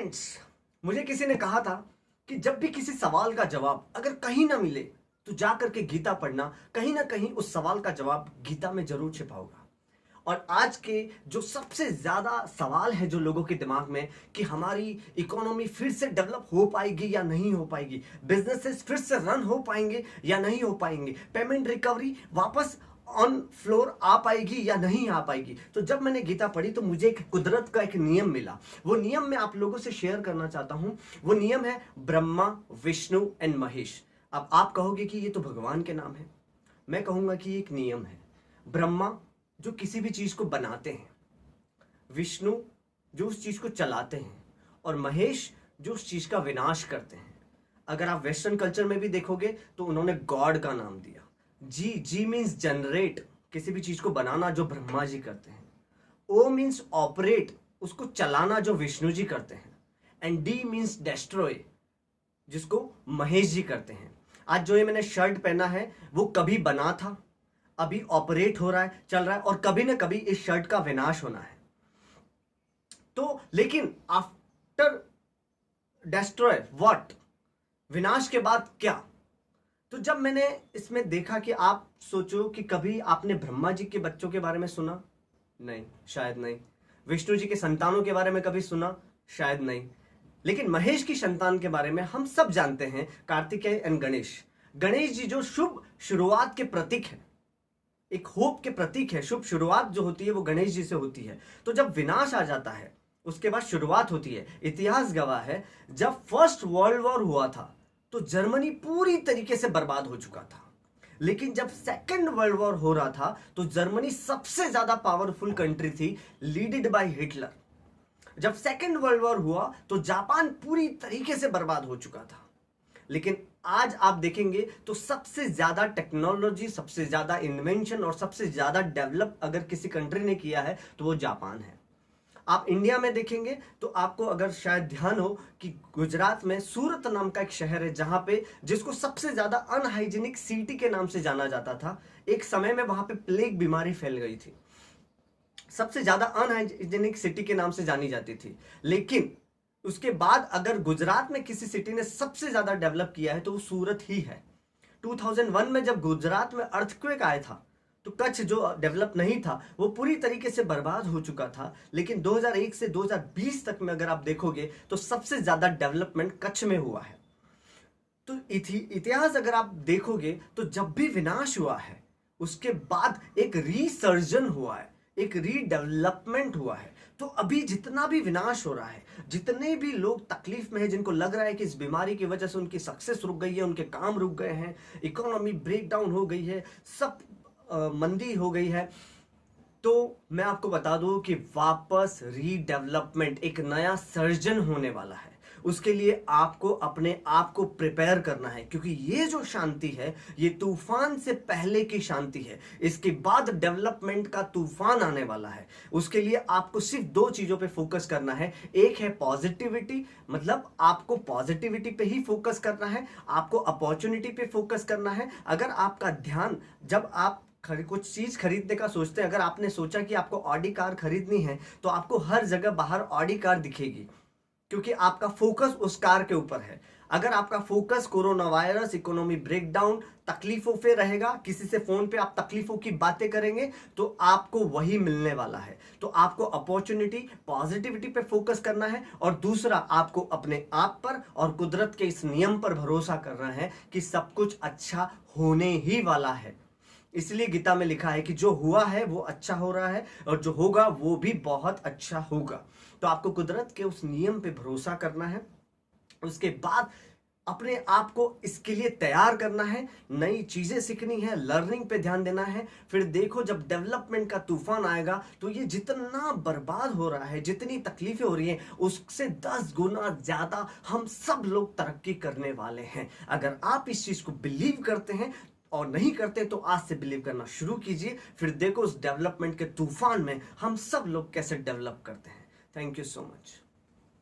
Friends, मुझे किसी ने कहा था कि जब भी किसी सवाल का जवाब अगर कहीं ना मिले तो जा करके गीता पढ़ना, कहीं ना कहीं उस सवाल का जवाब गीता में जरूर छिपा होगा। और आज के जो सबसे ज्यादा सवाल है जो लोगों के दिमाग में कि हमारी इकोनॉमी फिर से डेवलप हो पाएगी या नहीं हो पाएगी, बिजनेसेस फिर से रन हो पाएंगे या नहीं हो पाएंगे, पेमेंट रिकवरी वापस ऑन फ्लोर आ पाएगी या नहीं आ पाएगी। तो जब मैंने गीता पढ़ी तो मुझे एक कुदरत का एक नियम मिला। वो नियम मैं आप लोगों से शेयर करना चाहता हूं। वो नियम है ब्रह्मा, विष्णु एंड महेश। अब आप कहोगे कि ये तो भगवान के नाम है, मैं कहूंगा कि एक नियम है। ब्रह्मा जो किसी भी चीज को बनाते हैं, विष्णु जो उस चीज को चलाते हैं, और महेश जो उस चीज का विनाश करते हैं। अगर आप वेस्टर्न कल्चर में भी देखोगे तो उन्होंने गॉड का नाम दिया। जी मीन्स जनरेट, किसी भी चीज को बनाना जो ब्रह्मा जी करते हैं। ओ मीन्स ऑपरेट, उसको चलाना जो विष्णु जी करते हैं। एंड डी मीन्स डेस्ट्रॉय, जिसको महेश जी करते हैं। आज जो ये मैंने शर्ट पहना है वो कभी बना था, अभी ऑपरेट हो रहा है, चल रहा है, और कभी ना कभी इस शर्ट का विनाश होना है। तो लेकिन आफ्टर डेस्ट्रॉय व्हाट, विनाश के बाद क्या? तो जब मैंने इसमें देखा कि आप सोचो कि कभी आपने ब्रह्मा जी के बच्चों के बारे में सुना? नहीं, शायद नहीं। विष्णु जी के संतानों के बारे में कभी सुना? शायद नहीं। लेकिन महेश की संतान के बारे में हम सब जानते हैं, कार्तिकेय एंड गणेश। गणेश जी जो शुभ शुरुआत के प्रतीक है, एक होप के प्रतीक है। शुभ शुरुआत जो होती है वो गणेश जी से होती है। तो जब विनाश आ जाता है उसके बाद शुरुआत होती है। इतिहास गवाह है, जब फर्स्ट वर्ल्ड वॉर हुआ था तो जर्मनी पूरी तरीके से बर्बाद हो चुका था। लेकिन जब सेकेंड वर्ल्ड वॉर हो रहा था तो जर्मनी सबसे ज्यादा पावरफुल कंट्री थी, लीडेड बाय हिटलर। जब सेकेंड वर्ल्ड वॉर हुआ तो जापान पूरी तरीके से बर्बाद हो चुका था। लेकिन आज आप देखेंगे तो सबसे ज्यादा टेक्नोलॉजी, सबसे ज्यादा इन्वेंशन और सबसे ज्यादा डेवलप अगर किसी कंट्री ने किया है तो वो जापान है। आप इंडिया में देखेंगे तो आपको अगर शायद ध्यान हो कि गुजरात में सूरत नाम का एक शहर है जहां पे, जिसको सबसे ज्यादा अनहाइजीनिक सिटी के नाम से जाना जाता था। एक समय में वहां पे प्लेग बीमारी फैल गई थी, सबसे ज्यादा अनहाइजीनिक सिटी के नाम से जानी जाती थी। लेकिन उसके बाद अगर गुजरात में किसी सिटी ने सबसे ज्यादा डेवलप किया है तो वो सूरत ही है। 2001 में जब गुजरात में अर्थक्वेक आया था तो कच्छ जो डेवलप नहीं था वो पूरी तरीके से बर्बाद हो चुका था। लेकिन 2001 से 2020 तक में अगर आप देखोगे तो सबसे ज्यादा डेवलपमेंट कच्छ में हुआ है। तो इतिहास अगर आप देखोगे तो जब भी विनाश हुआ है उसके बाद एक रीसर्जन हुआ है, एक रीडेवलपमेंट हुआ है। तो अभी जितना भी विनाश हो रहा है, जितने भी लोग तकलीफ में हैं, जिनको लग रहा है कि इस बीमारी की वजह से उनकी सक्सेस रुक गई है, उनके काम रुक गए हैं, इकोनॉमी ब्रेक डाउन हो गई है, सब मंदी हो गई है, तो मैं आपको बता दूं कि वापस रीडेवलपमेंट, एक नया सर्जन होने वाला है। उसके लिए आपको अपने आप को प्रिपेयर करना है, क्योंकि ये जो शांति है ये तूफान से पहले की शांति है। इसके बाद डेवलपमेंट का तूफान आने वाला है। उसके लिए आपको सिर्फ दो चीजों पे फोकस करना है। एक है पॉजिटिविटी, मतलब आपको पॉजिटिविटी पे ही फोकस करना है, आपको अपॉर्चुनिटी पे फोकस करना है। अगर आपका ध्यान, जब आप कुछ चीज खरीदने का सोचते हैं, अगर आपने सोचा कि आपको ऑडी कार खरीदनी है तो आपको हर जगह बाहर ऑडी कार दिखेगी, क्योंकि आपका फोकस उस कार के ऊपर है। अगर आपका focus corona virus, economy breakdown, तकलीफों पे रहेगा, किसी से फोन पे आप तकलीफों की बातें करेंगे तो आपको वही मिलने वाला है। तो आपको अपॉर्चुनिटी, पॉजिटिविटी पे फोकस करना है, और दूसरा आपको अपने आप पर और कुदरत के इस नियम पर भरोसा करना है कि सब कुछ अच्छा होने ही वाला है। इसलिए गीता में लिखा है कि जो हुआ है वो अच्छा हो रहा है और जो होगा वो भी बहुत अच्छा होगा। तो आपको कुदरत के उस नियम पे भरोसा करना है। उसके बाद अपने आप को इसके लिए तैयार करना है, नई चीजें सीखनी है, लर्निंग पे ध्यान देना है। फिर देखो जब डेवलपमेंट का तूफान आएगा तो ये जितना बर्बाद हो रहा है, जितनी तकलीफें हो रही हैं, उससे 10 गुना ज्यादा हम सब लोग तरक्की करने वाले हैं। अगर आप इस चीज को बिलीव करते हैं और नहीं करते तो आज से बिलीव करना शुरू कीजिए। फिर देखो उस डेवलपमेंट के तूफान में हम सब लोग कैसे डेवलप करते हैं। Thank you so much.